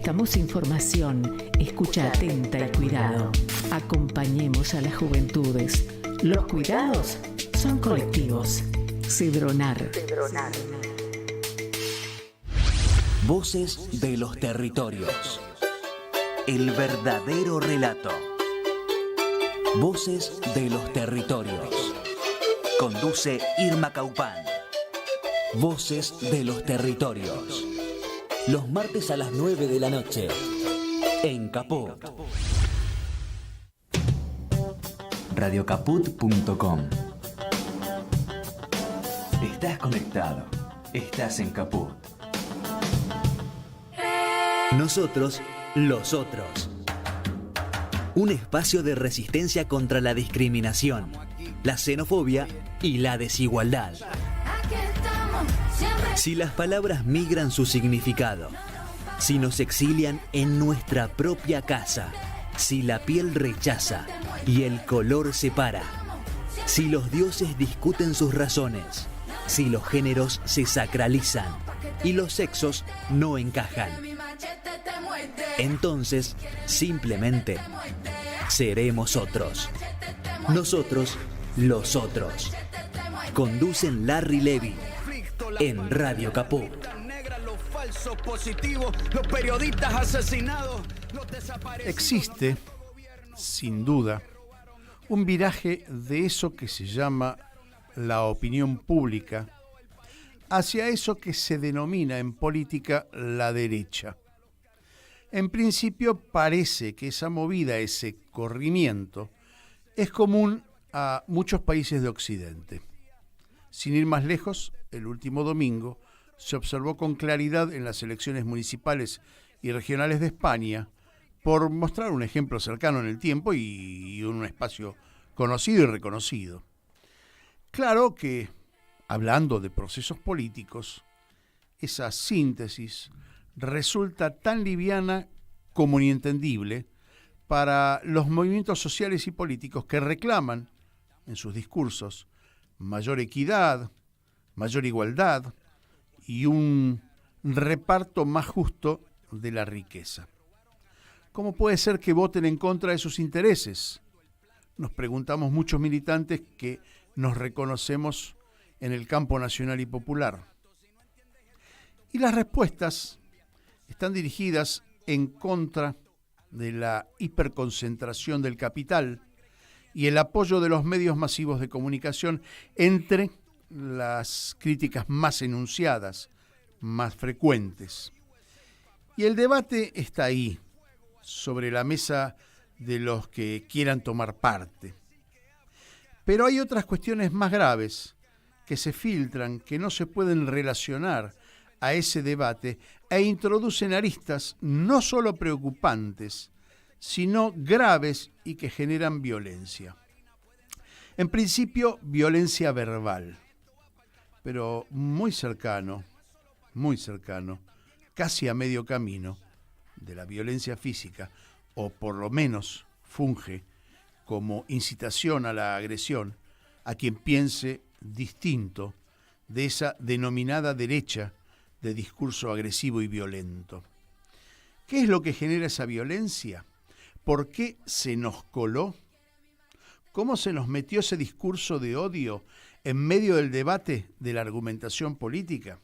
Buscamos información, escucha atenta y cuidado. Acompañemos a las juventudes. Los cuidados son colectivos. Cedronar. Voces de los territorios. El verdadero relato. Voces de los territorios. Conduce Irma Caupán. Voces de los territorios. Los martes a las 9 de la noche. En Caput. Radiocaput.com. Estás conectado. Estás en Caput. Nosotros, los otros. Un espacio de resistencia contra la discriminación, la xenofobia y la desigualdad. Si las palabras migran su significado, si nos exilian en nuestra propia casa, si la piel rechaza y el color separa, si los dioses discuten sus razones, si los géneros se sacralizan y los sexos no encajan, entonces simplemente seremos otros. Nosotros, los otros. Conducen Larry Levy en Radio Caput. Existe, sin duda, un viraje de eso que se llama la opinión pública hacia eso que se denomina en política la derecha. En principio parece que esa movida, ese corrimiento, es común a muchos países de Occidente. Sin ir más lejos, el último domingo se observó con claridad en las elecciones municipales y regionales de España, por mostrar un ejemplo cercano en el tiempo y un espacio conocido y reconocido. Claro que, hablando de procesos políticos, esa síntesis resulta tan liviana como inentendible para los movimientos sociales y políticos que reclaman, en sus discursos, mayor equidad, mayor igualdad y un reparto más justo de la riqueza. ¿Cómo puede ser que voten en contra de sus intereses? Nos preguntamos muchos militantes que nos reconocemos en el campo nacional y popular. Y las respuestas están dirigidas en contra de la hiperconcentración del capital y el apoyo de los medios masivos de comunicación, entre las críticas más enunciadas, más frecuentes. Y el debate está ahí, sobre la mesa de los que quieran tomar parte. Pero hay otras cuestiones más graves que se filtran, que no se pueden relacionar a ese debate e introducen aristas no solo preocupantes, sino graves y que generan violencia. En principio, violencia verbal, pero muy cercano, casi a medio camino de la violencia física, o por lo menos funge como incitación a la agresión a quien piense distinto de esa denominada derecha de discurso agresivo y violento. ¿Qué es lo que genera esa violencia? ¿Por qué se nos coló? ¿Cómo se nos metió ese discurso de odio en medio del debate de la argumentación política?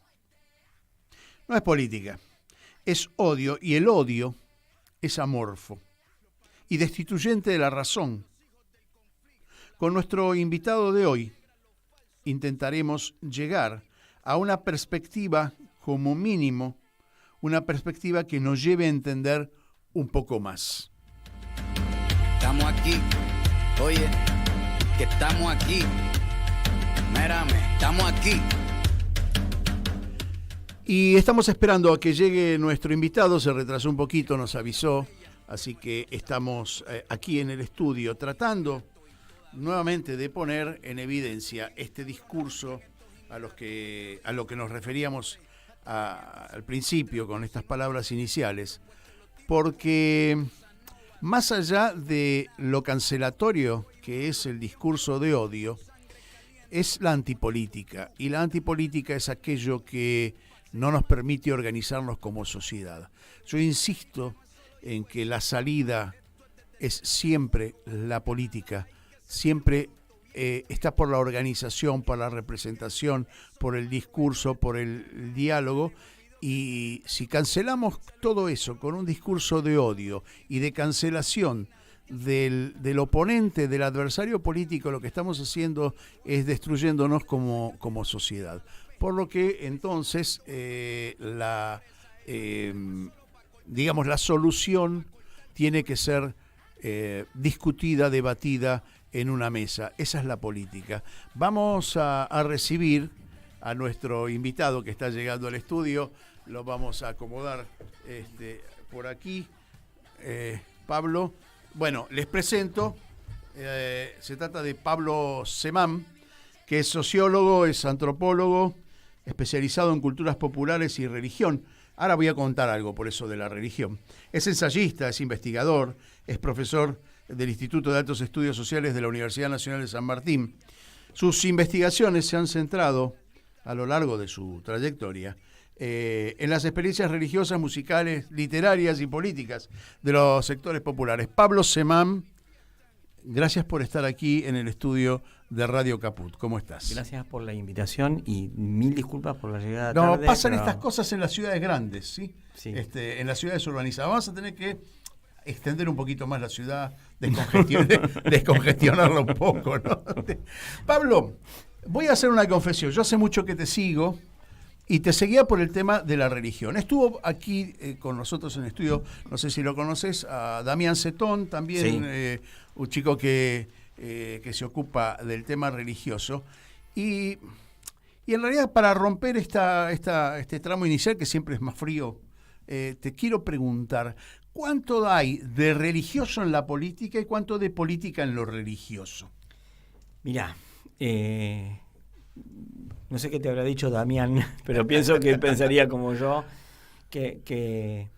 No es política, es odio, y el odio es amorfo y destituyente de la razón. Con nuestro invitado de hoy intentaremos llegar a una perspectiva, como mínimo, una perspectiva que nos lleve a entender un poco más. Estamos aquí, oye, que estamos aquí. Mírame, estamos aquí. Y estamos esperando a que llegue nuestro invitado, se retrasó un poquito, nos avisó, así que estamos aquí en el estudio tratando nuevamente de poner en evidencia este discurso a lo que nos referíamos al principio con estas palabras iniciales, porque más allá de lo cancelatorio que es el discurso de odio, es la antipolítica, y la antipolítica es aquello que no nos permite organizarnos como sociedad. Yo insisto en que la salida es siempre la política, siempre está por la organización, por la representación, por el discurso, por el diálogo. Y si cancelamos todo eso con un discurso de odio y de cancelación del oponente, del adversario político, lo que estamos haciendo es destruyéndonos como sociedad. Por lo que entonces la solución tiene que ser discutida, debatida en una mesa. Esa es la política. Vamos a recibir a nuestro invitado que está llegando al estudio. Lo vamos a acomodar por aquí. Pablo. Bueno, les presento. Se trata de Pablo Semán, que es sociólogo, es antropólogo, especializado en culturas populares y religión. Ahora voy a contar algo por eso de la religión. Es ensayista, es investigador, es profesor del Instituto de Altos Estudios Sociales de la Universidad Nacional de San Martín. Sus investigaciones se han centrado a lo largo de su trayectoria en las experiencias religiosas, musicales, literarias y políticas de los sectores populares. Pablo Semán, gracias por estar aquí en el estudio de Radio Caput. ¿Cómo estás? Gracias por la invitación y mil disculpas por la llegada tarde. No, pasan estas cosas en las ciudades grandes, ¿sí? Sí. En las ciudades urbanizadas. Vamos a tener que extender un poquito más la ciudad, descongestionarla un poco, ¿no? Pablo, voy a hacer una confesión. Yo hace mucho que te sigo y te seguía por el tema de la religión. Estuvo aquí con nosotros en el estudio, no sé si lo conoces, a Damián Cetón, también sí. Un chico que se ocupa del tema religioso. Y en realidad, para romper este tramo inicial, que siempre es más frío, te quiero preguntar, ¿cuánto hay de religioso en la política y cuánto de política en lo religioso? Mirá, no sé qué te habrá dicho Damián, pero pienso que él pensaría como yo, que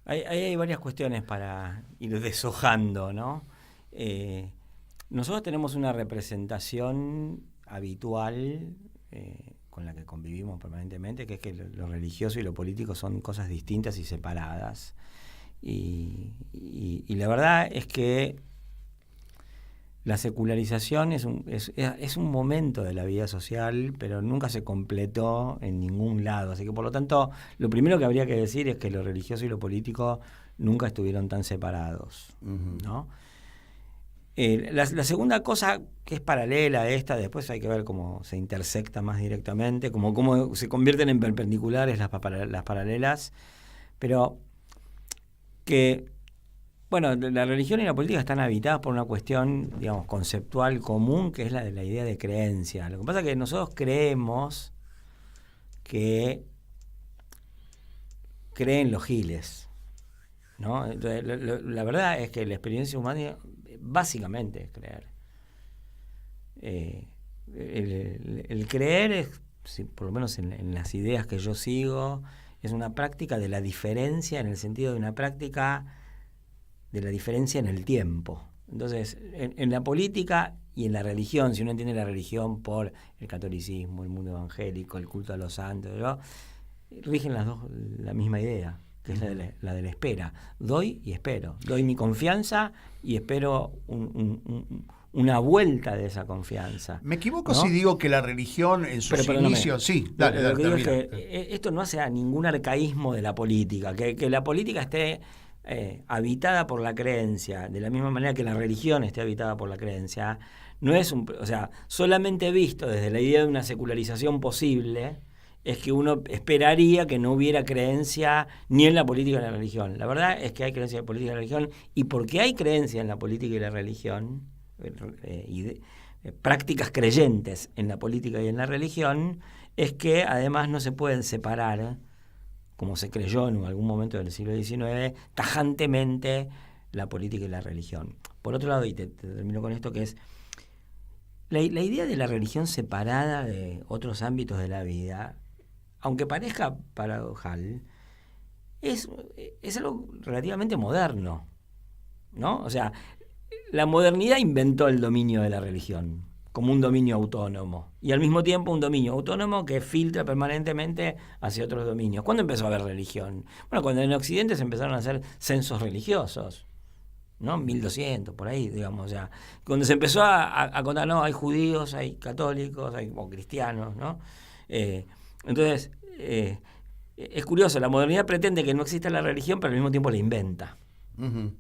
hay varias cuestiones para ir deshojando, ¿no? Nosotros tenemos una representación habitual con la que convivimos permanentemente, que es que lo religioso y lo político son cosas distintas y separadas. Y la verdad es que la secularización es un momento de la vida social, pero nunca se completó en ningún lado. Así que, por lo tanto, lo primero que habría que decir es que lo religioso y lo político nunca estuvieron tan separados, ¿no? La segunda cosa que es paralela a esta, después hay que ver cómo se intersecta más directamente, cómo se convierten en perpendiculares las paralelas, pero que, bueno, la religión y la política están habitadas por una cuestión, digamos, conceptual común, que es la de la idea de creencia. Lo que pasa es que nosotros creemos que creen los giles, ¿no? Entonces, la verdad es que la experiencia humana básicamente es creer. El creer es, por lo menos en las ideas que yo sigo, es una práctica de la diferencia, en el sentido de una práctica de la diferencia en el tiempo. Entonces, en la política y en la religión, si uno entiende la religión por el catolicismo, el mundo evangélico, el culto a los santos, ¿no?, rigen las dos la misma idea, que es la de la espera. Doy y espero. Doy mi confianza y espero una vuelta de esa confianza. ¿Me equivoco, ¿no?, si digo que la religión en sus inicios... Sí, dale. Lo que digo es que esto no hace a ningún arcaísmo de la política. Que la política esté habitada por la creencia, de la misma manera que la religión esté habitada por la creencia, no es solamente visto desde la idea de una secularización posible, es que uno esperaría que no hubiera creencia ni en la política ni en la religión. La verdad es que hay creencia en la política y en la religión, y porque hay creencia en la política y la religión, prácticas creyentes en la política y en la religión, es que además no se pueden separar, como se creyó en algún momento del siglo XIX, tajantemente la política y la religión. Por otro lado, y te termino con esto, que es la idea de la religión separada de otros ámbitos de la vida, aunque parezca paradojal, es algo relativamente moderno, ¿no? O sea, la modernidad inventó el dominio de la religión. como un dominio autónomo. Y al mismo tiempo un dominio autónomo que filtra permanentemente hacia otros dominios. ¿Cuándo empezó a haber religión? Bueno, cuando en Occidente se empezaron a hacer censos religiosos, ¿no? 1200, por ahí, digamos. O sea, cuando se empezó a contar, no, hay judíos, hay católicos, hay cristianos, ¿no? Entonces, es curioso, la modernidad pretende que no exista la religión, pero al mismo tiempo la inventa. Uh-huh.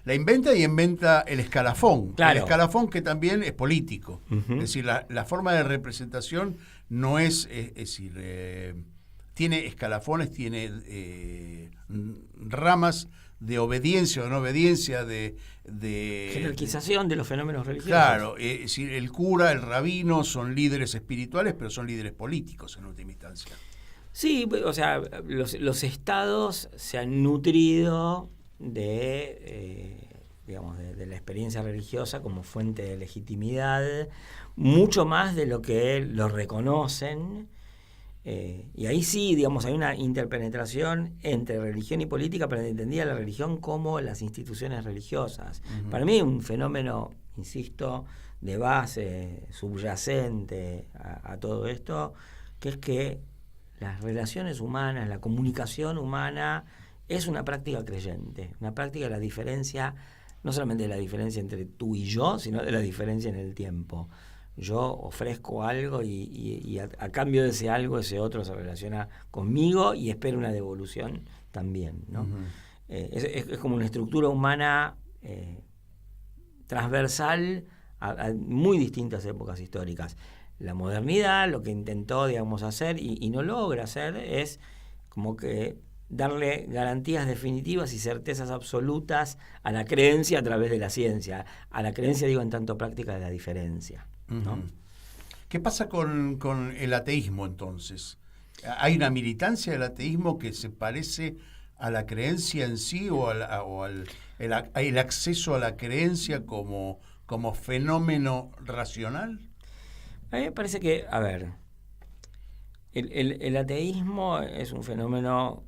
La inventa y inventa el escalafón. Claro. El escalafón que también es político. Uh-huh. Es decir, la forma de representación no es decir, tiene escalafones, tiene ramas de obediencia o no obediencia, de jerarquización de los fenómenos religiosos. Claro, es decir, el cura, el rabino son líderes espirituales, pero son líderes políticos en última instancia. Sí, o sea, los estados se han nutrido digamos, de la experiencia religiosa como fuente de legitimidad, mucho más de lo que lo reconocen. Y ahí sí, digamos, hay una interpenetración entre religión y política, pero entendía la religión como las instituciones religiosas. Uh-huh. Para mí un fenómeno, insisto, de base, subyacente a todo esto, que es que las relaciones humanas, la comunicación humana es una práctica creyente, una práctica de la diferencia, no solamente de la diferencia entre tú y yo, sino de la diferencia en el tiempo. Yo ofrezco algo y a cambio de ese algo, ese otro se relaciona conmigo y espera una devolución también, ¿no? Uh-huh. Es como una estructura humana transversal a muy distintas épocas históricas. La modernidad lo que intentó, digamos, hacer y no logra hacer es como que darle garantías definitivas y certezas absolutas a la creencia a través de la ciencia. A la creencia, digo, en tanto práctica de la diferencia, ¿no? Uh-huh. ¿Qué pasa con el ateísmo, entonces? ¿Hay una militancia del ateísmo que se parece a la creencia en sí o el acceso a la creencia como fenómeno racional? A mí me parece que, a ver, el ateísmo es un fenómeno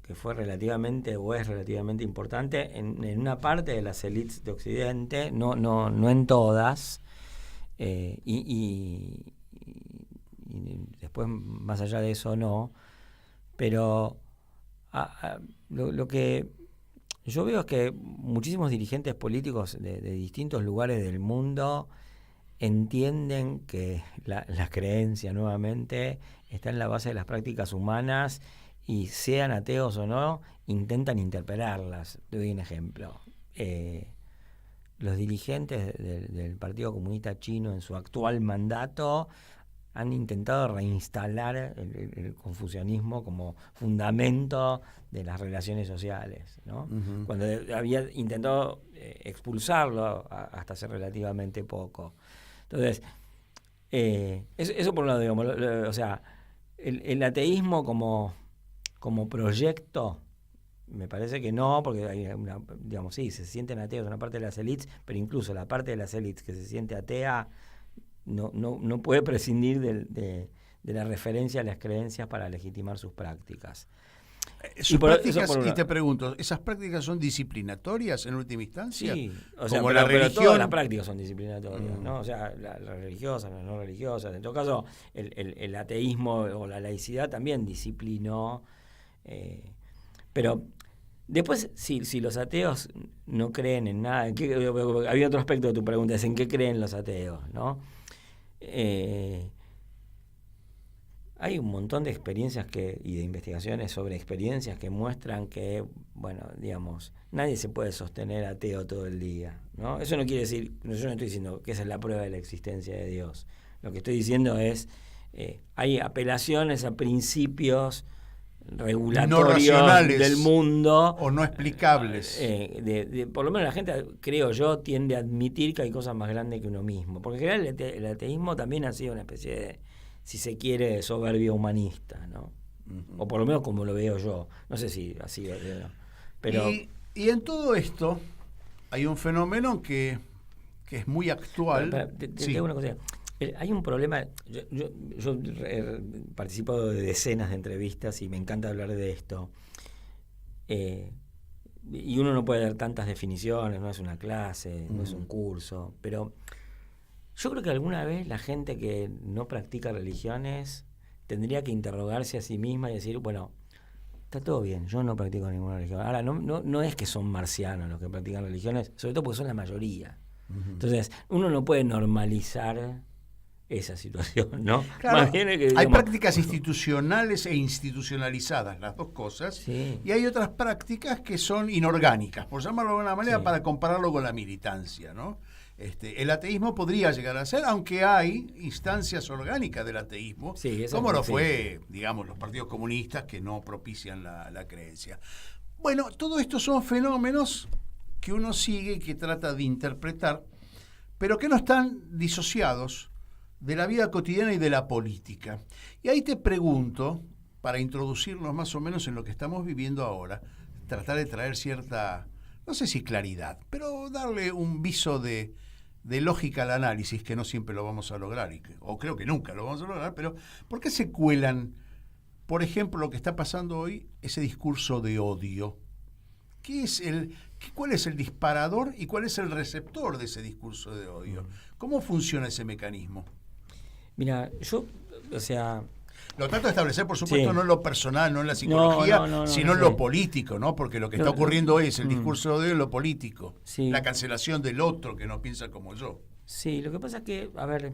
que fue relativamente o es relativamente importante en una parte de las élites de Occidente, no en todas, y después más allá de eso no, pero lo que yo veo es que muchísimos dirigentes políticos de distintos lugares del mundo entienden que la creencia nuevamente está en la base de las prácticas humanas y sean ateos o no, intentan interpelarlas. Te doy un ejemplo. Los dirigentes del Partido Comunista Chino en su actual mandato han intentado reinstalar el confucianismo como fundamento de las relaciones sociales, ¿no? Uh-huh. Cuando había intentado expulsarlo hasta hace relativamente poco. Entonces, eso por un lado, digamos, o sea, el ateísmo como proyecto, me parece que no, porque hay digamos, sí, se sienten ateos una parte de las élites, pero incluso la parte de las élites que se siente atea no puede prescindir de la referencia a las creencias para legitimar sus prácticas. Y te pregunto, ¿esas prácticas son disciplinatorias en última instancia? Sí, o sea, como pero todas las prácticas son disciplinatorias, ¿no? O sea, las religiosas, las no religiosas. En todo caso, el ateísmo o la laicidad también disciplinó. Pero después, si los ateos no creen en nada, había otro aspecto de tu pregunta, es en qué creen los ateos, ¿no? Hay un montón de experiencias y de investigaciones sobre experiencias que muestran que, bueno, digamos, nadie se puede sostener ateo todo el día, ¿no? Eso no quiere decir, yo no estoy diciendo que esa es la prueba de la existencia de Dios. Lo que estoy diciendo es, hay apelaciones a principios regulatorios no del mundo o no explicables. Por lo menos la gente, creo yo, tiende a admitir que hay cosas más grandes que uno mismo, porque en general el ateísmo también ha sido una especie de, si se quiere, soberbia humanista, ¿no? Uh-huh. O por lo menos como lo veo yo, no sé si así lo veo, pero y en todo esto hay un fenómeno que es muy actual. Te digo una cosa. Hay un problema. Yo participo de decenas de entrevistas y me encanta hablar de esto. Y uno no puede dar tantas definiciones, no es una clase, no es un curso, pero Yo creo que alguna vez la gente que no practica religiones tendría que interrogarse a sí misma y decir, bueno, está todo bien, yo no practico ninguna religión. Ahora, no es que son marcianos los que practican religiones, sobre todo porque son la mayoría. Entonces, uno no puede normalizar esa situación, ¿no? Claro, Más bien es que, hay digamos, prácticas institucionales e institucionalizadas, las dos cosas, Sí. y hay otras prácticas que son inorgánicas, por llamarlo de alguna manera, Sí. para compararlo con la militancia, ¿no? El ateísmo podría llegar a ser, aunque hay instancias orgánicas del ateísmo, Sí, eso como lo sí. fue, digamos, los partidos comunistas que no propician la creencia. Bueno, todo esto son fenómenos que uno sigue, que trata de interpretar, pero que no están disociados de la vida cotidiana y de la política. Y ahí te pregunto, para introducirnos más o menos en lo que estamos viviendo ahora, tratar de traer cierta, no sé si claridad, pero darle un viso de lógica al análisis, que no siempre lo vamos a lograr, o creo que nunca lo vamos a lograr, pero ¿por qué se cuelan, por ejemplo, lo que está pasando hoy, ese discurso de odio? ¿Cuál es el disparador y cuál es el receptor de ese discurso de odio? ¿Cómo funciona ese mecanismo? Mira, yo, o sea... Lo trato de establecer, por supuesto, Sí. no en lo personal, no en la psicología, sino en sé. lo político, ¿no? Porque lo que está ocurriendo es el discurso de odio en lo político. Sí. La cancelación del otro que no piensa como yo. Sí, lo que pasa es que, a ver,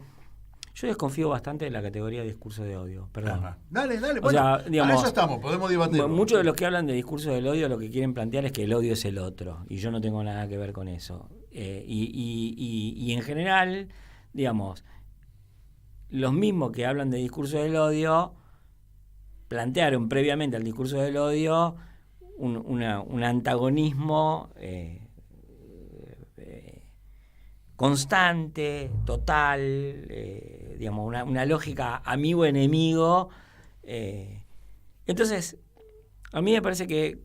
yo desconfío bastante de la categoría de discurso de odio, perdón. Ajá. Dale, O bueno, sea, digamos, para eso estamos, podemos debatir. Bueno, muchos de los que hablan de discurso del odio lo que quieren plantear es que el odio es el otro, y yo no tengo nada que ver con eso. Y en general, digamos, los mismos que hablan de discurso del odio plantearon previamente al discurso del odio un antagonismo constante, total, digamos, una lógica amigo-enemigo. Entonces, a mí me parece que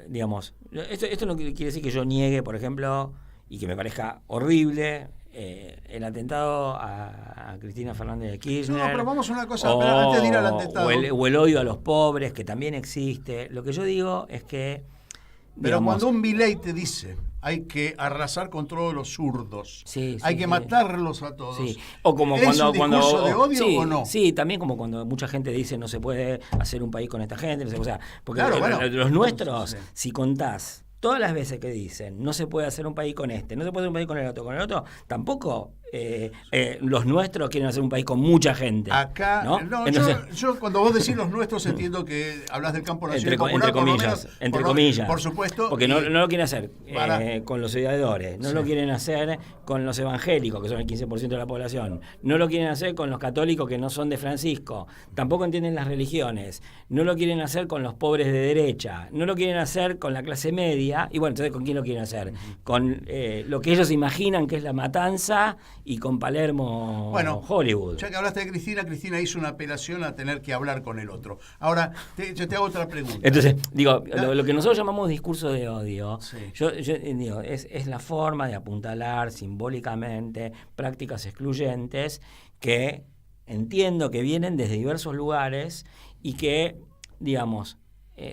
digamos, esto no quiere decir que yo niegue, por ejemplo, y que me parezca horrible el atentado a Cristina Fernández de Kirchner. No, pero vamos a una cosa, antes de ir al atentado. O el odio a los pobres, que también existe. Lo que yo digo es que... Pero digamos, cuando un Milei te dice hay que arrasar con todos los zurdos, Sí, hay sí, que sí. matarlos a todos. Sí. O como ¿Es cuando, un discurso de odio sí, o no? Sí, también como cuando mucha gente dice no se puede hacer un país con esta gente, no sé, o sea, porque Claro, bueno. los nuestros, Sí. si contás todas las veces que dicen no se puede hacer un país con este, no se puede hacer un país con el otro, tampoco los nuestros quieren hacer un país con mucha gente. Acá, ¿no? no, Entonces, yo cuando vos decís los nuestros entiendo que hablas del campo nacional popular, entre por lo comillas, menos, entre comillas. por supuesto. Porque no lo quieren hacer Para- con los odiadores, no lo quieren hacer con los evangélicos, que son el 15% de la población, no lo quieren hacer con los católicos que no son de Francisco, tampoco entienden las religiones, no lo quieren hacer con los pobres de derecha, no lo quieren hacer con la clase media, y bueno, entonces ¿con quién lo quieren hacer? Con lo que ellos imaginan que es la matanza y con Palermo Bueno, Hollywood. ya que hablaste de Cristina hizo una apelación a tener que hablar con el otro. Ahora, yo te hago otra pregunta. Entonces, digo, lo que nosotros llamamos discurso de odio, Sí. yo digo, es la forma de apuntalar simbólicamente prácticas excluyentes que entiendo que vienen desde diversos lugares y que, digamos,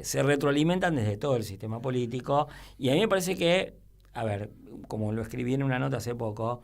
se retroalimentan desde todo el sistema político. Y a mí me parece que, a ver, como lo escribí en una nota hace poco,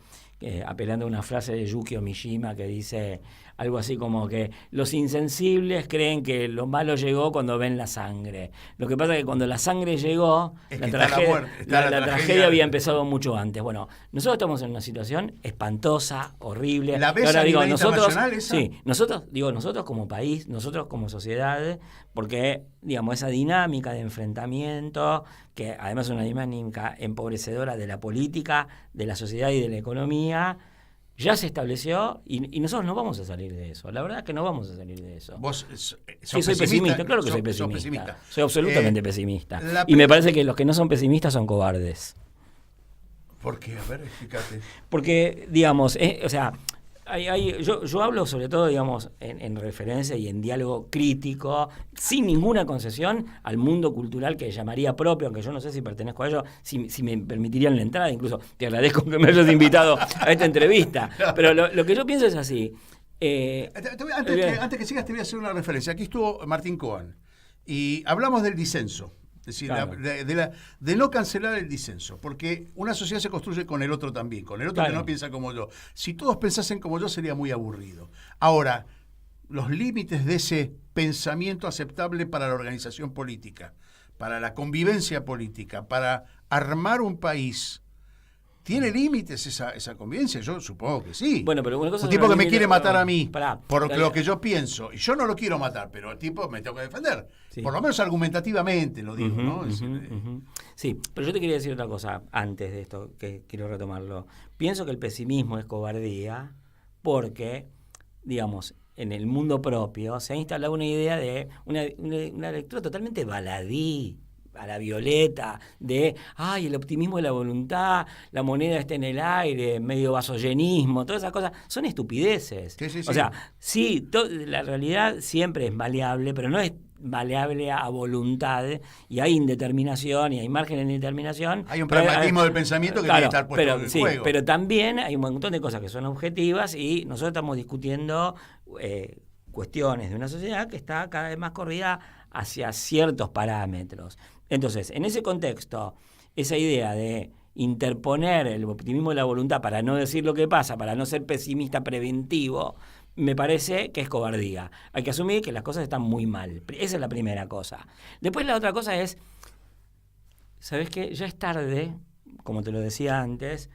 apelando a una frase de Yukio Mishima que dice algo así como que los insensibles creen que lo malo llegó cuando ven la sangre. Lo que pasa es que cuando la sangre llegó, Es la que está la tragedia, muerte, está la la tragedia. tragedia había empezado mucho antes. Bueno, nosotros estamos en una situación espantosa, horrible. ¿La ves Y ahora a digo, nivel nosotros, internacional esa? sí, nosotros como país, nosotros como sociedad, porque, digamos, esa dinámica de enfrentamiento, que además es una dinámica empobrecedora de la política, de la sociedad y de la economía, ya se estableció y nosotros no vamos a salir de eso. La verdad es que no vamos a salir de eso. Vos Sí, soy pesimista, claro que soy sos pesimista. Soy absolutamente pesimista. la Y me parece que los que no son pesimistas son cobardes. ¿Por qué? A ver, explícate. Porque, digamos, o sea, yo hablo sobre todo, digamos, en referencia y en diálogo crítico, sin ninguna concesión al mundo cultural que llamaría propio, aunque yo no sé si pertenezco a ello, si me permitirían la entrada, incluso te agradezco que me hayas invitado a esta entrevista. Pero lo que yo pienso es así. Antes que sigas te voy a hacer una referencia. Aquí estuvo Martín Coan y hablamos del disenso. Es decir, Claro. de no cancelar el disenso, porque una sociedad se construye con el otro también, con el otro Claro. que no piensa como yo. Si todos pensasen como yo sería muy aburrido. Ahora, los límites de ese pensamiento aceptable para la organización política, para la convivencia política, para armar un país, ¿tiene límites esa convivencia? Yo supongo que sí. Bueno, pero una cosa un es tipo una que me límite- quiere matar a mí Pará, por dale. lo que yo pienso, y yo no lo quiero matar, pero el tipo me tengo que defender. Sí. Por lo menos argumentativamente lo digo, Ujú, ¿no? Es ujú, decir, ujú. Sí, pero yo te quería decir otra cosa antes de esto, que quiero retomarlo. Pienso que el pesimismo es cobardía porque, digamos, en el mundo propio se ha instalado una idea de una lectura totalmente baladí, a la violeta, de, ay, el optimismo de la voluntad, la moneda está en el aire, medio vasoyenismo, todas esas cosas, son estupideces. Sí, sí, sí. O sea, sí, la realidad siempre es maleable, pero no es maleable a voluntad, y hay indeterminación y hay margen de indeterminación. Hay un Pero, pragmatismo del pensamiento que tiene que estar puesto en el juego. Pero también hay un montón de cosas que son objetivas y nosotros estamos discutiendo cuestiones de una sociedad que está cada vez más corrida hacia ciertos parámetros. Entonces, en ese contexto, esa idea de interponer el optimismo de la voluntad para no decir lo que pasa, para no ser pesimista preventivo, me parece que es cobardía. Hay que asumir que las cosas están muy mal. Esa es la primera cosa. Después la otra cosa es, ¿sabes qué? Ya es tarde, como te lo decía antes,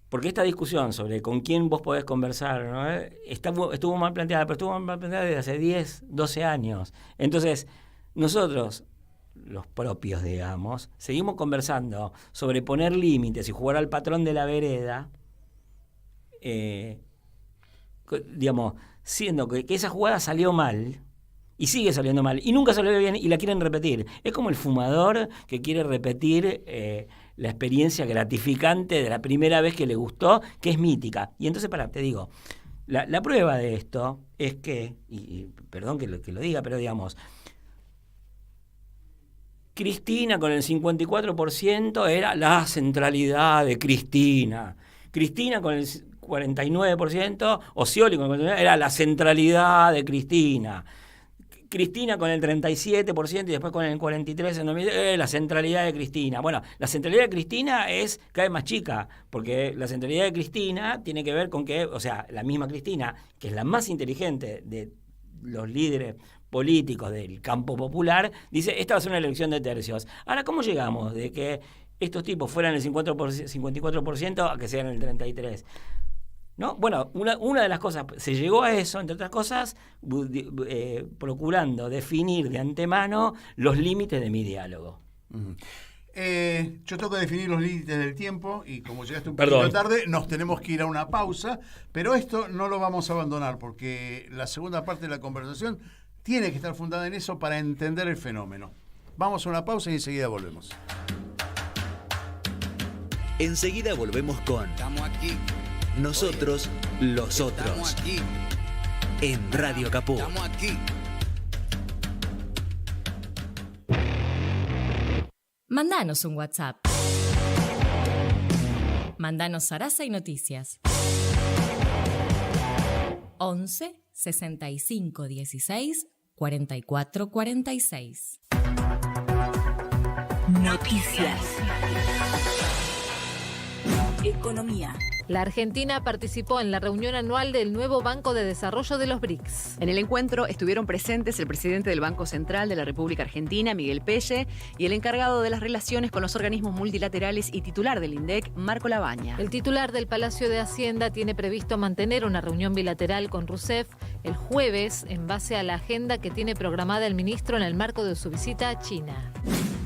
porque esta discusión sobre con quién vos podés conversar, ¿no? estuvo mal planteada, pero estuvo mal planteada desde hace 10, 12 años. Entonces, nosotros, los propios, digamos, seguimos conversando sobre poner límites y jugar al patrón de la vereda, digamos, siendo que esa jugada salió mal y sigue saliendo mal y nunca salió bien y la quieren repetir. Es como el fumador que quiere repetir la experiencia gratificante de la primera vez que le gustó, que es mítica. Y entonces, te digo, la prueba de esto es que, y perdón que lo diga, pero digamos, Cristina con el 54% era la centralidad de Cristina. Cristina con el 49%, o Scioli con el 49%, era la centralidad de Cristina. Cristina con el 37% y después con el 43%, la centralidad de Cristina. Bueno, la centralidad de Cristina es cada vez más chica, porque la centralidad de Cristina tiene que ver con que, o sea, la misma Cristina, que es la más inteligente de los líderes políticos del campo popular, dice, esta va a ser una elección de tercios. Ahora, ¿cómo llegamos de que estos tipos fueran el 54% a que sean el 33%? ¿No? Bueno, una de las cosas, se llegó a eso, entre otras cosas, procurando definir de antemano los límites de mi diálogo. Uh-huh. Yo tengo que definir los límites del tiempo y como llegaste un Perdón. poquito tarde, nos tenemos que ir a una pausa, pero esto no lo vamos a abandonar porque la segunda parte de la conversación tiene que estar fundada en eso para entender el fenómeno. Vamos a una pausa y enseguida volvemos. Enseguida volvemos con Estamos aquí. Nosotros, los Estamos otros, aquí. en Radio Capó. Estamos aquí. Mandanos un WhatsApp. Mandanos Sarasa y Noticias. 11 65 16 44 46. Noticias. Economía. La Argentina participó en la reunión anual del nuevo Banco de Desarrollo de los BRICS. En el encuentro estuvieron presentes el presidente del Banco Central de la República Argentina, Miguel Pelle, y el encargado de las relaciones con los organismos multilaterales y titular del INDEC, Marco Labaña. El titular del Palacio de Hacienda tiene previsto mantener una reunión bilateral con Rousseff el jueves en base a la agenda que tiene programada el ministro en el marco de su visita a China.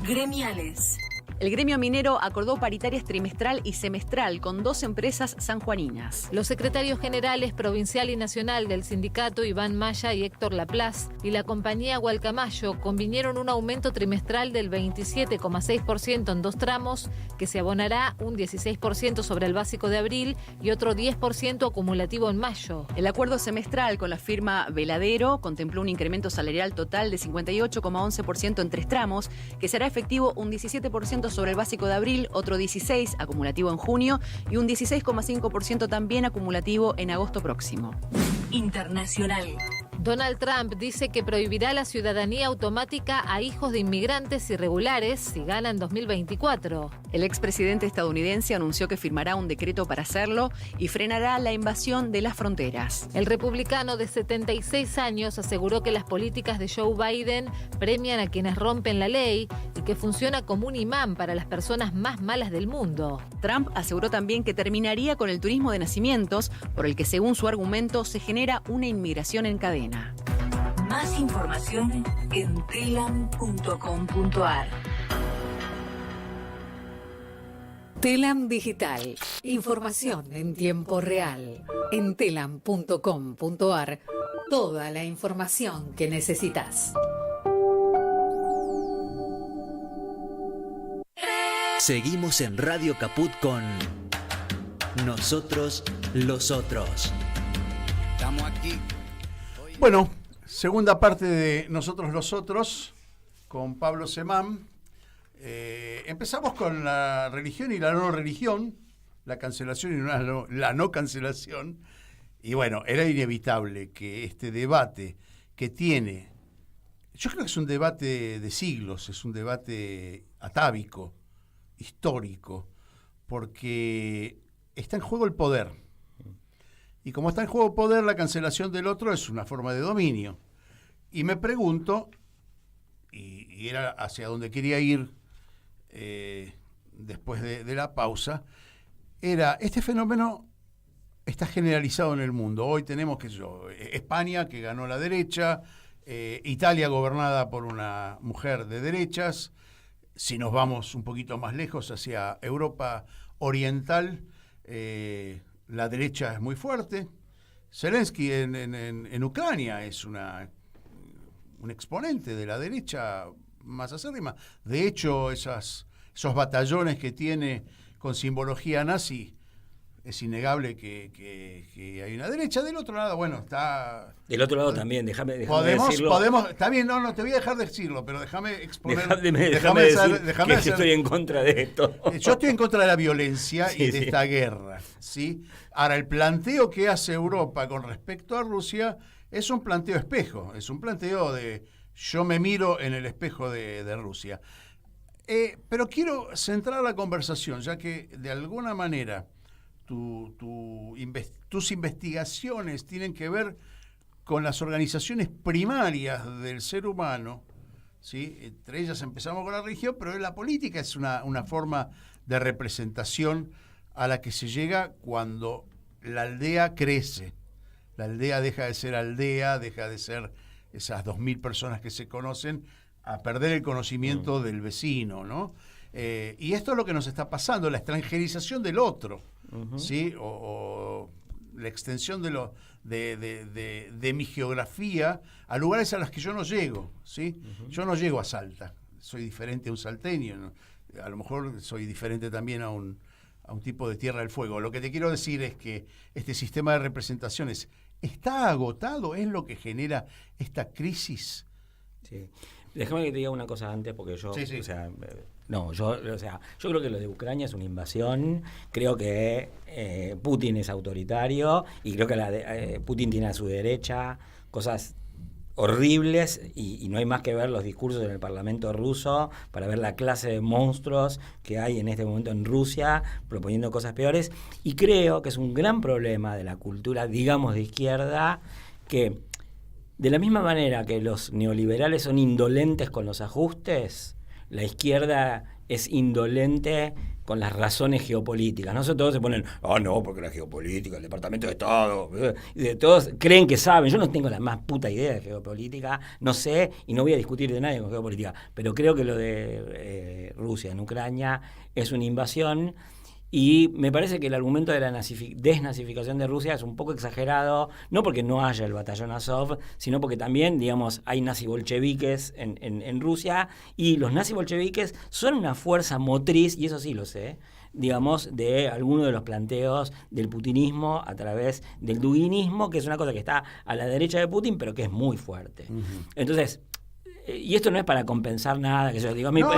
Gremiales. El gremio minero acordó paritarias trimestral y semestral con 2 empresas sanjuaninas. Los secretarios generales provincial y nacional del sindicato, Iván Maya y Héctor Laplace, y la compañía Gualcamayo convinieron un aumento trimestral del 27,6% en 2 tramos, que se abonará un 16% sobre el básico de abril y otro 10% acumulativo en mayo. El acuerdo semestral con la firma Veladero contempló un incremento salarial total de 58,11% en 3 tramos, que será efectivo un 17% sobre el básico de abril, otro 16% acumulativo en junio y un 16,5% también acumulativo en agosto próximo. Internacional. Donald Trump dice que prohibirá la ciudadanía automática a hijos de inmigrantes irregulares si gana en 2024. El expresidente estadounidense anunció que firmará un decreto para hacerlo y frenará la invasión de las fronteras. El republicano de 76 años aseguró que las políticas de Joe Biden premian a quienes rompen la ley y que funciona como un imán para las personas más malas del mundo. Trump aseguró también que terminaría con el turismo de nacimientos, por el que, según su argumento, se genera una inmigración en cadena. Más información en telam.com.ar. Telam Digital. Información en tiempo real. En telam.com.ar. Toda la información que necesitas. Seguimos en Radio Caput con Nosotros los Otros. Estamos aquí. Bueno, segunda parte de Nosotros los Otros, con Pablo Semán. Empezamos con la religión y la no religión, la cancelación y la no cancelación. Y bueno, era inevitable que este debate que tiene, yo creo que es un debate de siglos, es un debate atávico, histórico, porque está en juego el poder. Y como está en juego el poder, la cancelación del otro es una forma de dominio. Y me pregunto, y era hacia donde quería ir después de la pausa, era, este fenómeno está generalizado en el mundo. Hoy tenemos, qué sé yo, España, que ganó la derecha, Italia gobernada por una mujer de derechas. Si nos vamos un poquito más lejos, hacia Europa Oriental, la derecha es muy fuerte. Zelensky en Ucrania es un exponente de la derecha más acérrima. De hecho, esos batallones que tiene con simbología nazi, es innegable que hay una derecha. Del otro lado, bueno, está... Del otro lado también, déjame decirlo. Está bien, no, te voy a dejar decirlo, pero déjame exponer... Déjame decir que estoy en contra de esto. Yo estoy en contra de la violencia y de sí. esta guerra, ¿sí? Ahora, el planteo que hace Europa con respecto a Rusia es un planteo espejo, es un planteo de yo me miro en el espejo de Rusia. Pero quiero centrar la conversación, ya que de alguna manera tus investigaciones tienen que ver con las organizaciones primarias del ser humano, ¿sí? Entre ellas empezamos con la religión, pero la política es una forma de representación a la que se llega cuando la aldea crece. La aldea deja de ser aldea, deja de ser esas 2.000 personas que se conocen, a perder el conocimiento del vecino, ¿no? Y esto es lo que nos está pasando, la extranjerización del otro, ¿sí? O la extensión de mi geografía a lugares a los que yo no llego, ¿sí? Yo no llego a Salta, soy diferente a un salteño, ¿no? A lo mejor soy diferente también a un tipo de Tierra del Fuego. Lo que te quiero decir es que este sistema de representaciones está agotado, es lo que genera esta crisis. Sí. Déjame que te diga una cosa antes, porque yo, sí. yo creo que lo de Ucrania es una invasión. Creo que Putin es autoritario y creo que Putin tiene a su derecha cosas horribles y no hay más que ver los discursos en el Parlamento ruso para ver la clase de monstruos que hay en este momento en Rusia proponiendo cosas peores. Y creo que es un gran problema de la cultura, digamos, de izquierda, que de la misma manera que los neoliberales son indolentes con los ajustes, la izquierda es indolente con las razones geopolíticas. No sé, todos se ponen, no, porque la geopolítica, el Departamento de Estado, y todos creen que saben. Yo no tengo la más puta idea de geopolítica, no sé, y no voy a discutir de nadie con geopolítica, pero creo que lo de Rusia en Ucrania es una invasión. Y me parece que el argumento de la desnazificación de Rusia es un poco exagerado, no porque no haya el batallón Azov, sino porque también, digamos, hay nazi-bolcheviques en Rusia, y los nazi-bolcheviques son una fuerza motriz, y eso sí lo sé, digamos, de alguno de los planteos del putinismo a través del duguinismo, que es una cosa que está a la derecha de Putin, pero que es muy fuerte. Entonces, y esto no es para compensar nada, que yo digo, mi no,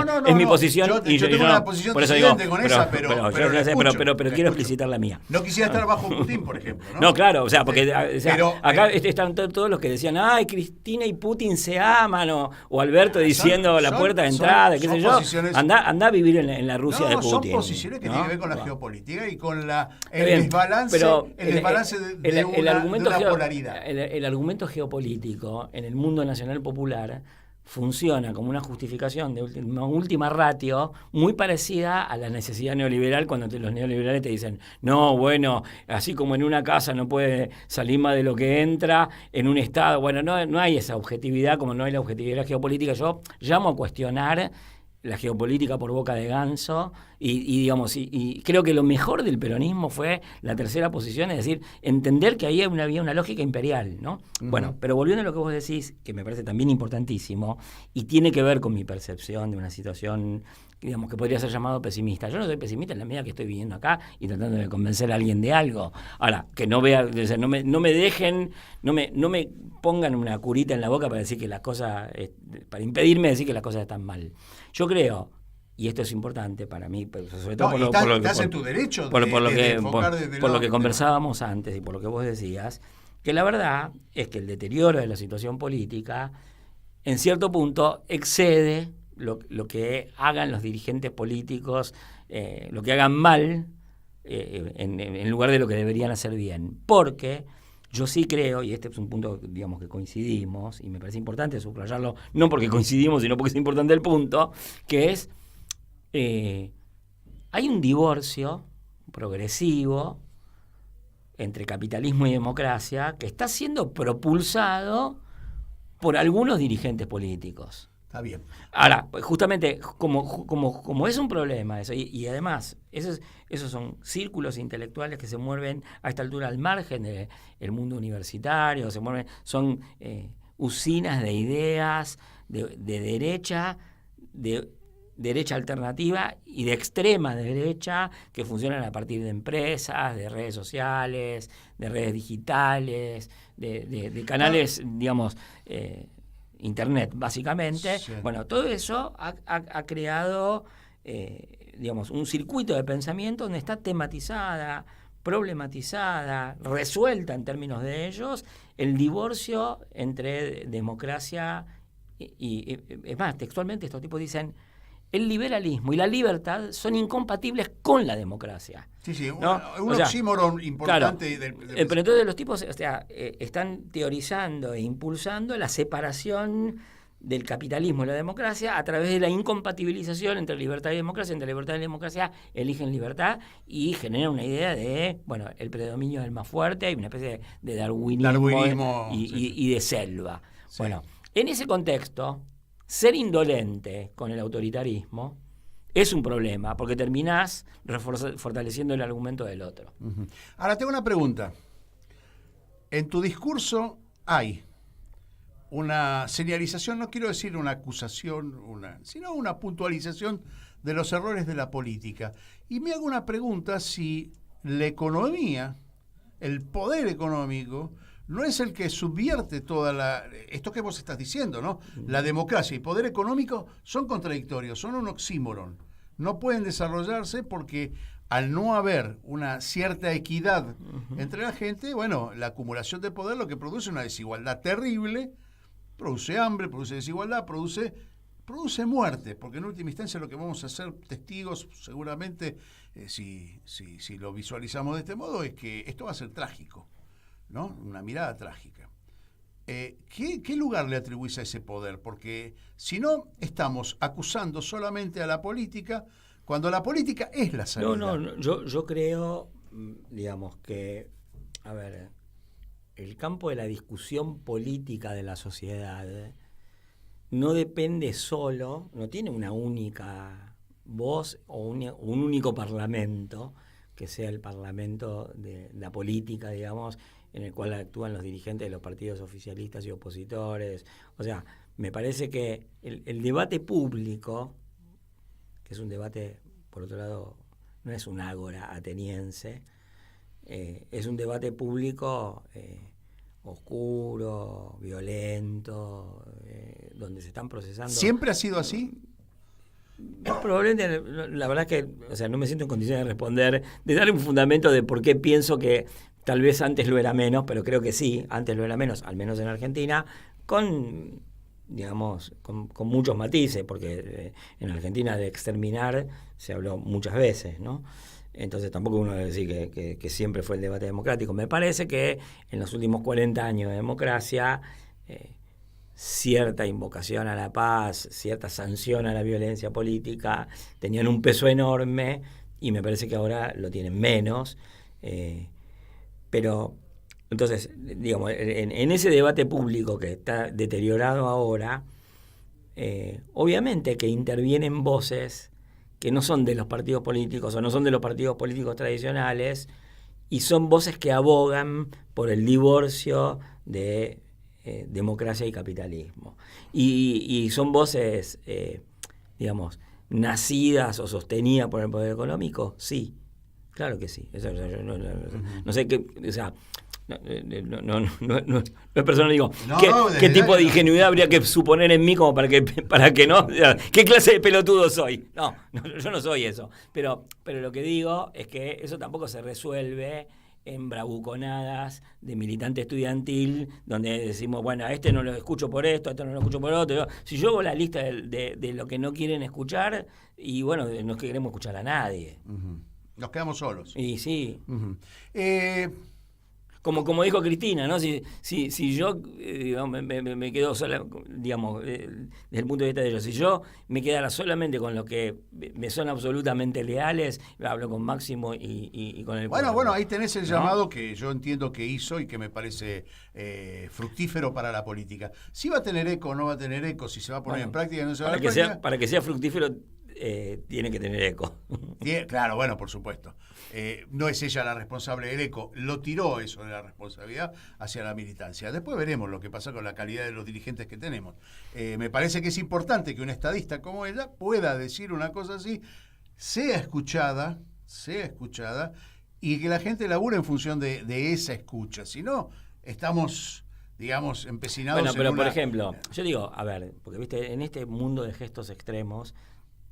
posición. Yo tengo una posición diferente con esa, pero quiero explicitar la mía. No quisiera estar bajo Putin, por ejemplo, ¿no? No, claro, o sea, porque acá están todos los que decían, ay, Cristina y Putin se aman, o Alberto diciendo la puerta de entrada, qué sé yo. Anda a vivir en la Rusia de Putin. Son posiciones que tienen que ver con la geopolítica y con el desbalance de una polaridad. El argumento geopolítico en el mundo nacional popular funciona como una justificación de última ratio muy parecida a la necesidad neoliberal, cuando los neoliberales te dicen, no, bueno, así como en una casa no puede salir más de lo que entra, en un Estado, bueno, no hay esa objetividad como no hay la objetividad geopolítica. Yo llamo a cuestionar la geopolítica por boca de ganso y creo que lo mejor del peronismo fue la tercera posición, es decir, entender que ahí había una lógica imperial, ¿no? Uh-huh. Bueno, pero volviendo a lo que vos decís, que me parece también importantísimo y tiene que ver con mi percepción de una situación, digamos, que podría ser llamado pesimista. Yo no soy pesimista en la medida que estoy viviendo acá y tratando de convencer a alguien de algo. Ahora, que no vea, no me dejen, no me pongan una curita en la boca para decir que las cosas, para impedirme decir que las cosas están mal. Yo creo, y esto es importante para mí, sobre todo por lo que conversábamos antes y por lo que vos decías, que la verdad es que el deterioro de la situación política, en cierto punto, excede lo que hagan los dirigentes políticos, lo que hagan mal, en lugar de lo que deberían hacer bien. Porque yo sí creo, y este es un punto, digamos, que coincidimos, y me parece importante subrayarlo, no porque coincidimos, sino porque es importante el punto, que es, hay un divorcio progresivo entre capitalismo y democracia que está siendo propulsado por algunos dirigentes políticos. Está bien. Ahora, justamente, como es un problema eso, y además, esos son círculos intelectuales que se mueven a esta altura al margen del mundo universitario, son usinas de ideas de derecha alternativa y de extrema derecha que funcionan a partir de empresas, de redes sociales, de redes digitales, de canales, digamos, Internet, básicamente. Sí. Bueno, todo eso ha creado, digamos, un circuito de pensamiento donde está tematizada, problematizada, resuelta en términos de ellos, el divorcio entre democracia y es más, textualmente estos tipos dicen, el liberalismo y la libertad son incompatibles con la democracia. Sí, ¿no? un oxímoron importante. Claro, pero entonces los tipos están teorizando e impulsando la separación del capitalismo y la democracia a través de la incompatibilización entre libertad y democracia. Entre libertad y democracia eligen libertad y generan una idea de, bueno, el predominio del más fuerte, hay una especie de darwinismo y de selva. Sí. Bueno, en ese contexto, ser indolente con el autoritarismo es un problema, porque terminás fortaleciendo el argumento del otro. Uh-huh. Ahora tengo una pregunta. En tu discurso hay una señalización, no quiero decir una acusación, sino una puntualización de los errores de la política. Y me hago una pregunta si la economía, el poder económico, no es el que subvierte esto que vos estás diciendo, ¿no? La democracia y poder económico son contradictorios, son un oxímoron. No pueden desarrollarse porque al no haber una cierta equidad entre la gente, bueno, la acumulación de poder lo que produce una desigualdad terrible, produce hambre, produce desigualdad, produce muerte, porque en última instancia lo que vamos a ser testigos seguramente, si lo visualizamos de este modo, es que esto va a ser trágico, ¿no? Una mirada trágica. ¿Qué lugar le atribuís a ese poder? Porque si no, estamos acusando solamente a la política cuando la política es la salida. No, yo creo, digamos, que, a ver, el campo de la discusión política de la sociedad no depende solo, no tiene una única voz o un único parlamento, que sea el parlamento de la política, digamos, en el cual actúan los dirigentes de los partidos oficialistas y opositores. O sea, me parece que el debate público, que es un debate, por otro lado, no es un ágora ateniense, es un debate público oscuro, violento, donde se están procesando. ¿Siempre ha sido así? Probablemente, la verdad es que, o sea, no me siento en condiciones de responder, de darle un fundamento de por qué pienso que tal vez antes lo era menos, pero creo que sí, antes lo era menos, al menos en Argentina, con, digamos, con muchos matices, porque en Argentina de exterminar se habló muchas veces, ¿no? Entonces tampoco uno debe decir que siempre fue el debate democrático. Me parece que en los últimos 40 años de democracia, cierta invocación a la paz, cierta sanción a la violencia política, tenían un peso enorme y me parece que ahora lo tienen menos. Pero, entonces, digamos, en ese debate público que está deteriorado ahora, obviamente que intervienen voces que no son de los partidos políticos o no son de los partidos políticos tradicionales y son voces que abogan por el divorcio de democracia y capitalismo. Y son voces, digamos, nacidas o sostenidas por el poder económico, sí, claro que sí. Eso, no sé qué, o sea, no es personal, digo, ¿qué tipo de ingenuidad habría que suponer en mí como para que no? ¿Qué clase de pelotudo soy? No, yo no soy eso. Pero lo que digo es que eso tampoco se resuelve en bravuconadas de militante estudiantil, donde decimos, bueno, a este no lo escucho por esto, a este no lo escucho por otro. Si yo hago la lista de lo que no quieren escuchar, y bueno, no queremos escuchar a nadie. Uh-huh. Nos quedamos solos. Y sí. Uh-huh. Como dijo Cristina, ¿no? Si yo digamos, me quedo sola, digamos, desde el punto de vista de ellos, si yo me quedara solamente con los que me son absolutamente leales, hablo con Máximo y con el pueblo. Bueno, ahí tenés el llamado, ¿no? Que yo entiendo que hizo y que me parece fructífero para la política. Si va a tener eco o no va a tener eco, si se va a poner en práctica o no se va a poner en práctica. Para que sea fructífero, tiene que tener eco. Claro, bueno, por supuesto. No es ella la responsable del eco, lo tiró eso de la responsabilidad hacia la militancia. Después veremos lo que pasa con la calidad de los dirigentes que tenemos. Me parece que es importante que una estadista como ella pueda decir una cosa así, sea escuchada y que la gente labure en función de esa escucha. Si no, estamos, digamos, empecinados. Bueno, pero por ejemplo, yo digo, a ver, porque viste, en este mundo de gestos extremos,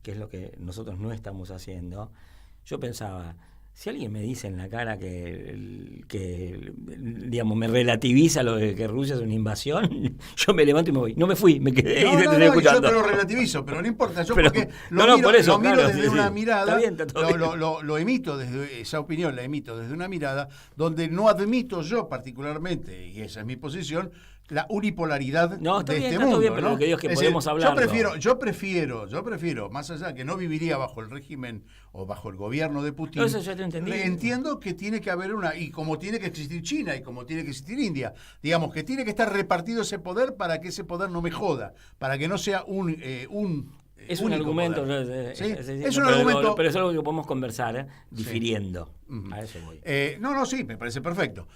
que es lo que nosotros no estamos haciendo, yo pensaba, si alguien me dice en la cara que digamos, me relativiza lo de que Rusia es una invasión, yo me levanto y me voy. No me fui, me quedé ahí escuchando. Yo te lo relativizo, pero no importa. Yo pero, porque lo miro desde una mirada, está bien. Lo emito desde esa opinión, la emito desde una mirada donde no admito yo particularmente, y esa es mi posición, la unipolaridad de este mundo. Bien, pero lo que digo es que podemos hablar. Yo prefiero, más allá que no viviría bajo el régimen o bajo el gobierno de Putin, eso ya te entendí. Entiendo que tiene que haber y como tiene que existir China y como tiene que existir India, digamos que tiene que estar repartido ese poder para que ese poder no me joda, para que no sea es un argumento, ¿sí? Es un argumento, pero es algo que podemos conversar difiriendo. Sí. Uh-huh. A eso voy. Sí, me parece perfecto.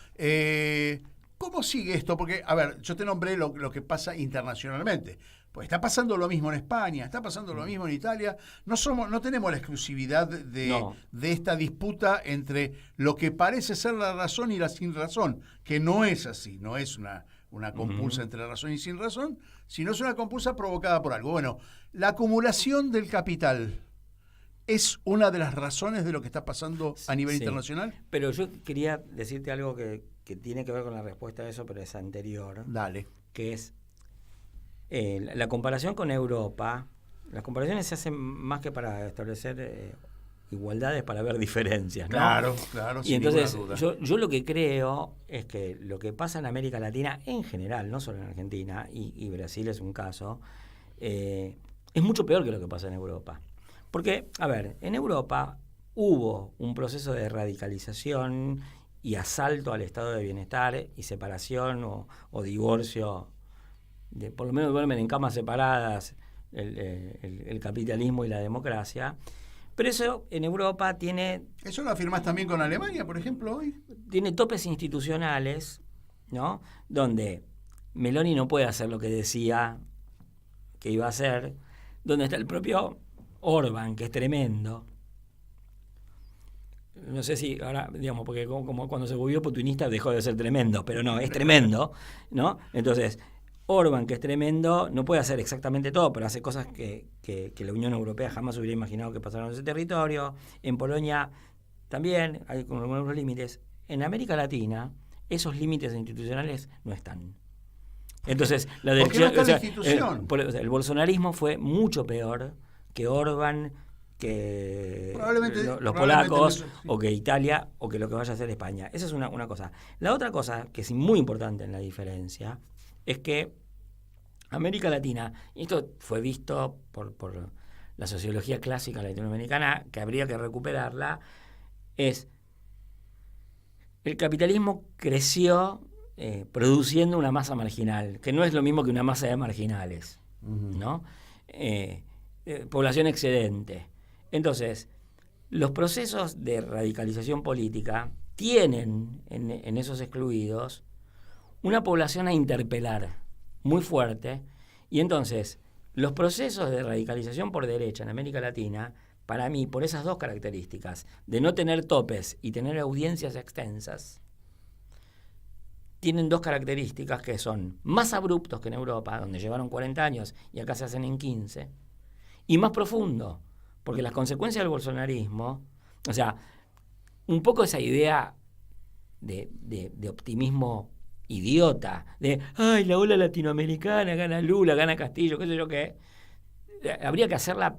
¿Cómo sigue esto? Porque, a ver, yo te nombré lo que pasa internacionalmente. Pues está pasando lo mismo en España, está pasando lo mismo en Italia. No tenemos la exclusividad de esta disputa entre lo que parece ser la razón y la sin razón, que no es así, no es una compulsa entre la razón y sin razón, sino es una compulsa provocada por algo. Bueno, la acumulación del capital es una de las razones de lo que está pasando a nivel internacional. Pero yo quería decirte algo que tiene que ver con la respuesta a eso, pero es anterior. Dale. Que es la comparación con Europa. Las comparaciones se hacen más que para establecer igualdades, para ver diferencias, ¿no? Claro, y entonces yo lo que creo es que lo que pasa en América Latina en general, no solo en Argentina, y Brasil es un caso, es mucho peor que lo que pasa en Europa. Porque, a ver, en Europa hubo un proceso de radicalización y asalto al estado de bienestar y separación o divorcio, por lo menos duermen en camas separadas el capitalismo y la democracia. Pero eso en Europa tiene... ¿Eso lo afirmás también con Alemania, por ejemplo, hoy? Tiene topes institucionales, ¿no? Donde Meloni no puede hacer lo que decía que iba a hacer, donde está el propio Orbán, que es tremendo. no sé si ahora, digamos, porque como cuando se volvió putinista dejó de ser tremendo, pero no, es tremendo, ¿no? Entonces, Orbán, que es tremendo, no puede hacer exactamente todo, pero hace cosas que la Unión Europea jamás hubiera imaginado que pasaran en ese territorio. En Polonia también hay con algunos límites. En América Latina, esos límites institucionales no están. Entonces, la derecha, el bolsonarismo fue mucho peor que Orbán, que los polacos, o que Italia, o que lo que vaya a hacer España. Esa es una cosa. La otra cosa, que es muy importante en la diferencia, es que América Latina, y esto fue visto por la sociología clásica latinoamericana, que habría que recuperarla, es el capitalismo creció produciendo una masa marginal, que no es lo mismo que una masa de marginales, ¿no? Población excedente. Entonces, los procesos de radicalización política tienen en esos excluidos una población a interpelar muy fuerte, y entonces los procesos de radicalización por derecha en América Latina, para mí, por esas dos características, de no tener topes y tener audiencias extensas, tienen dos características que son más abruptos que en Europa, donde llevaron 40 años y acá se hacen en 15, y más profundo, porque las consecuencias del bolsonarismo, o sea, un poco esa idea de optimismo idiota, de ay, la ola latinoamericana, gana Lula, gana Castillo, qué sé yo qué, habría que hacerla,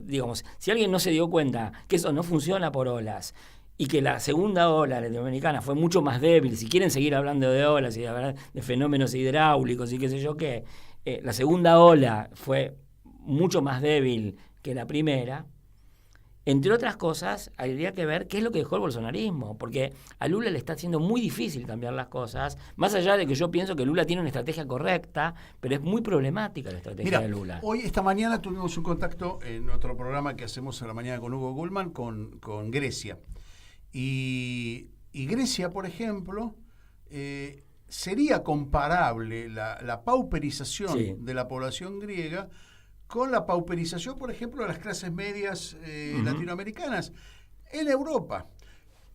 digamos, si alguien no se dio cuenta que eso no funciona por olas, y que la segunda ola latinoamericana fue mucho más débil, si quieren seguir hablando de olas y de fenómenos hidráulicos y qué sé yo qué, la segunda ola fue mucho más débil que la primera. Entre otras cosas, habría que ver qué es lo que dejó el bolsonarismo, porque a Lula le está haciendo muy difícil cambiar las cosas, más allá de que yo pienso que Lula tiene una estrategia correcta, pero es muy problemática la estrategia de Lula. Hoy, esta mañana, tuvimos un contacto en otro programa que hacemos a la mañana con Hugo Gullman, con Grecia. Y Grecia, por ejemplo, sería comparable la pauperización de la población griega con la pauperización, por ejemplo, de las clases medias latinoamericanas en Europa.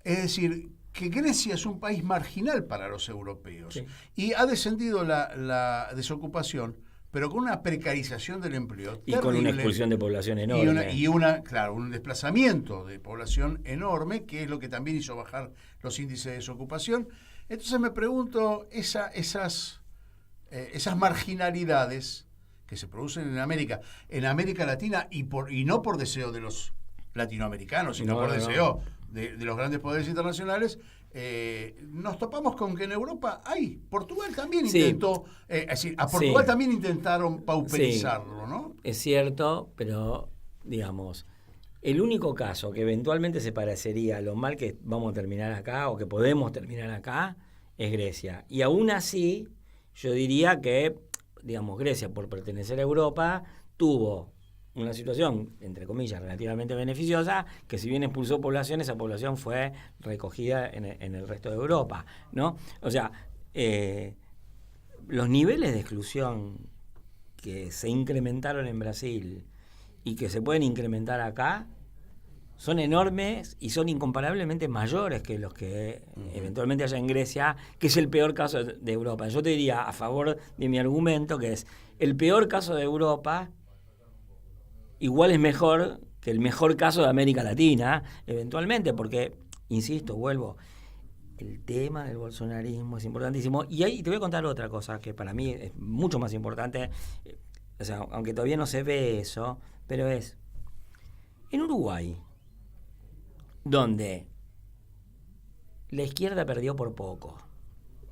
Es decir, que Grecia es un país marginal para los europeos. Sí. Y ha descendido la desocupación, pero con una precarización del empleo y terrible, con una expulsión de población enorme. Y un desplazamiento de población enorme, que es lo que también hizo bajar los índices de desocupación. Entonces me pregunto, esas marginalidades que se producen en América Latina, y no por deseo de los latinoamericanos, sino por deseo de los grandes poderes internacionales, nos topamos con que en Europa Portugal también intentó, es decir, a Portugal también intentaron pauperizarlo, ¿no? Es cierto, pero digamos, el único caso que eventualmente se parecería a lo mal que vamos a terminar acá o que podemos terminar acá es Grecia. Y aún así, yo diría que, digamos, Grecia, por pertenecer a Europa, tuvo una situación, entre comillas, relativamente beneficiosa, que si bien expulsó población, esa población fue recogida en el resto de Europa, ¿no? O sea, los niveles de exclusión que se incrementaron en Brasil y que se pueden incrementar acá son enormes y son incomparablemente mayores que los que eventualmente haya en Grecia, que es el peor caso de Europa. Yo te diría, a favor de mi argumento, que es el peor caso de Europa igual es mejor que el mejor caso de América Latina, eventualmente, porque, insisto, vuelvo, el tema del bolsonarismo es importantísimo. Y ahí te voy a contar otra cosa que para mí es mucho más importante, o sea, aunque todavía no se ve eso, pero es, en Uruguay, donde la izquierda perdió por poco,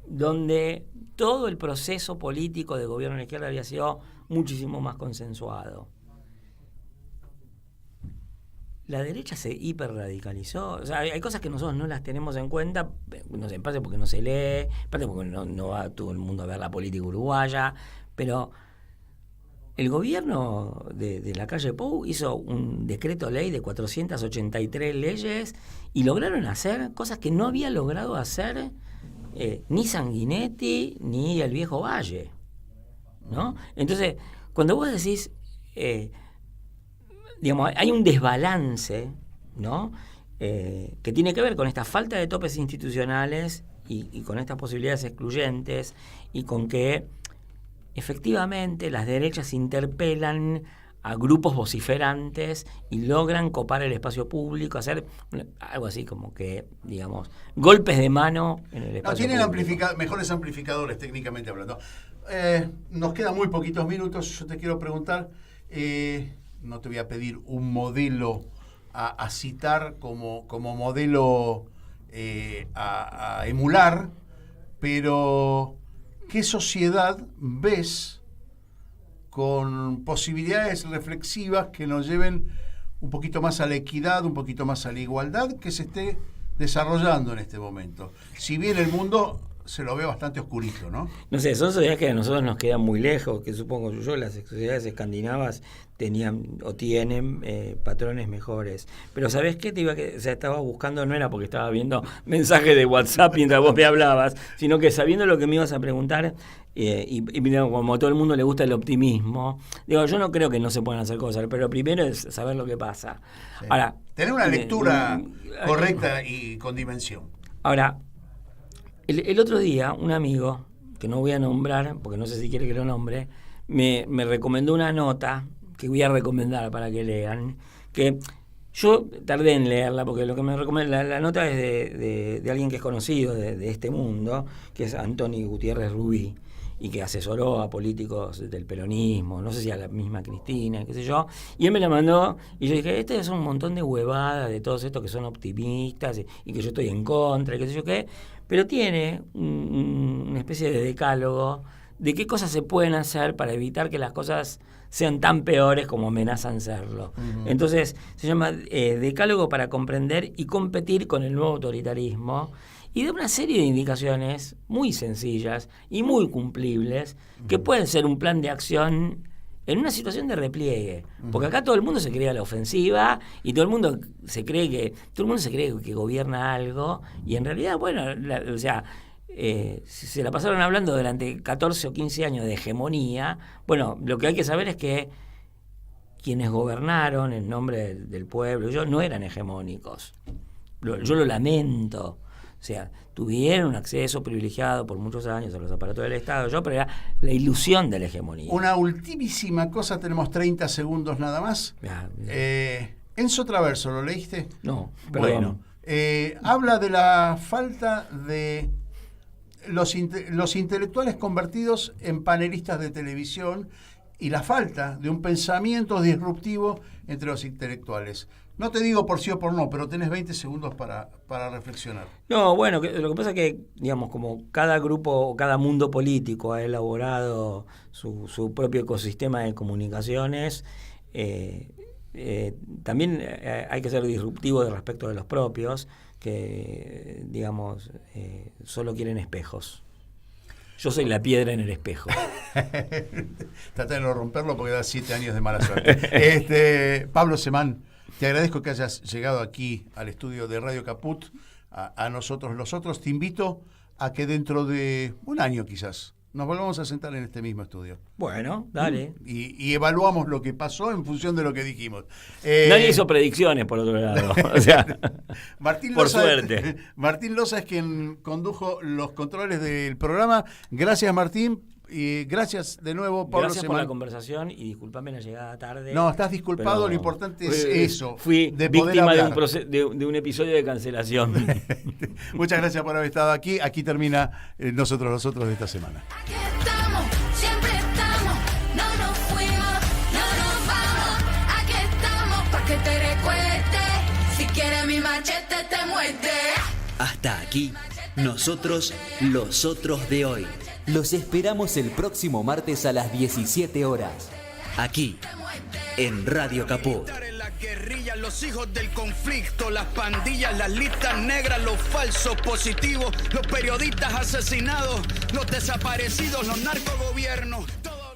donde todo el proceso político de gobierno de la izquierda había sido muchísimo más consensuado, la derecha se hiperradicalizó. O sea, hay cosas que nosotros no las tenemos en cuenta, no sé, en parte porque no se lee, en parte porque no va todo el mundo a ver la política uruguaya, pero el gobierno de la calle Pou hizo un decreto ley de 483 leyes y lograron hacer cosas que no había logrado hacer ni Sanguinetti ni el viejo Valle, ¿no? Entonces, cuando vos decís, digamos, hay un desbalance, ¿no? que tiene que ver con esta falta de topes institucionales y con estas posibilidades excluyentes, y con que efectivamente las derechas interpelan a grupos vociferantes y logran copar el espacio público, hacer algo así como que, digamos, golpes de mano en el espacio público. Tienen mejores amplificadores, técnicamente hablando. Nos quedan muy poquitos minutos. Yo te quiero preguntar, no te voy a pedir un modelo a citar como modelo a emular, pero ¿qué sociedad ves con posibilidades reflexivas que nos lleven un poquito más a la equidad, un poquito más a la igualdad que se esté desarrollando en este momento? Si bien el mundo se lo ve bastante oscurito, ¿no? No sé, son sociedades que a nosotros nos quedan muy lejos, que supongo yo, las sociedades escandinavas tenían o tienen patrones mejores. Pero ¿sabés qué? Estaba buscando, no era porque estaba viendo mensajes de WhatsApp mientras vos me hablabas, sino que sabiendo lo que me ibas a preguntar, y como a todo el mundo le gusta el optimismo, digo, yo no creo que no se puedan hacer cosas, pero primero es saber lo que pasa. Sí. Ahora, tener una lectura correcta y con dimensión. Ahora, el otro día, un amigo, que no voy a nombrar, porque no sé si quiere que lo nombre, me recomendó una nota que voy a recomendar para que lean, que yo tardé en leerla, porque lo que me recomienda, la nota es de alguien que es conocido de este mundo, que es Antoni Gutiérrez Rubí, y que asesoró a políticos del peronismo, no sé si a la misma Cristina, qué sé yo, y él me la mandó, y yo dije, este es un montón de huevadas de todos estos que son optimistas, y que yo estoy en contra, y qué sé yo qué, pero tiene una especie de decálogo de qué cosas se pueden hacer para evitar que las cosas sean tan peores como amenazan serlo. Uh-huh. Entonces, se llama Decálogo para comprender y competir con el nuevo autoritarismo, y da una serie de indicaciones muy sencillas y muy cumplibles, que pueden ser un plan de acción en una situación de repliegue, porque acá todo el mundo se cree a la ofensiva y todo el mundo se cree que gobierna algo, y en realidad, bueno, si se la pasaron hablando durante 14 o 15 años de hegemonía, bueno, lo que hay que saber es que quienes gobernaron en nombre del pueblo, no eran hegemónicos. Yo lo lamento. O sea, tuvieron un acceso privilegiado por muchos años a los aparatos del Estado, pero era la ilusión de la hegemonía. Una ultimísima cosa, tenemos 30 segundos nada más. Enzo Traverso, ¿lo leíste? No, perdón. Bueno, habla de la falta de los intelectuales convertidos en panelistas de televisión y la falta de un pensamiento disruptivo entre los intelectuales. No te digo por sí o por no, pero tenés 20 segundos para reflexionar. No, bueno, lo que pasa es que, digamos, como cada grupo, cada mundo político ha elaborado su propio ecosistema de comunicaciones, también hay que ser disruptivo respecto de los propios, que, digamos, solo quieren espejos. Yo soy la piedra en el espejo. Trata de no romperlo porque da 7 años de mala suerte. Pablo Semán, te agradezco que hayas llegado aquí al estudio de Radio Caput, a nosotros los otros. Te invito a que dentro de un año quizás nos volvamos a sentar en este mismo estudio. Bueno, dale. Y evaluamos lo que pasó en función de lo que dijimos. Nadie hizo predicciones, por otro lado. O sea, por suerte. Martín Loza es quien condujo los controles del programa. Gracias, Martín. Y gracias de nuevo, Pablo Gracias Semán. por la conversación y disculpame la llegada tarde. No, estás disculpado, lo importante es eso. Fui víctima de un episodio de cancelación. Muchas gracias por haber estado aquí. Aquí termina Nosotros los Otros de esta semana. Aquí estamos, siempre estamos, no nos fuimos, no nos vamos. Aquí estamos pa' que te recueste, si quieres mi machete te muerde. Hasta aquí, Nosotros los Otros de hoy. Los esperamos el próximo martes a las 17 horas. Aquí, en Radio Caput. Las guerrillas, los hijos del conflicto, las pandillas, las listas negras, los falsos positivos, los periodistas asesinados, los desaparecidos, los narcogobiernos.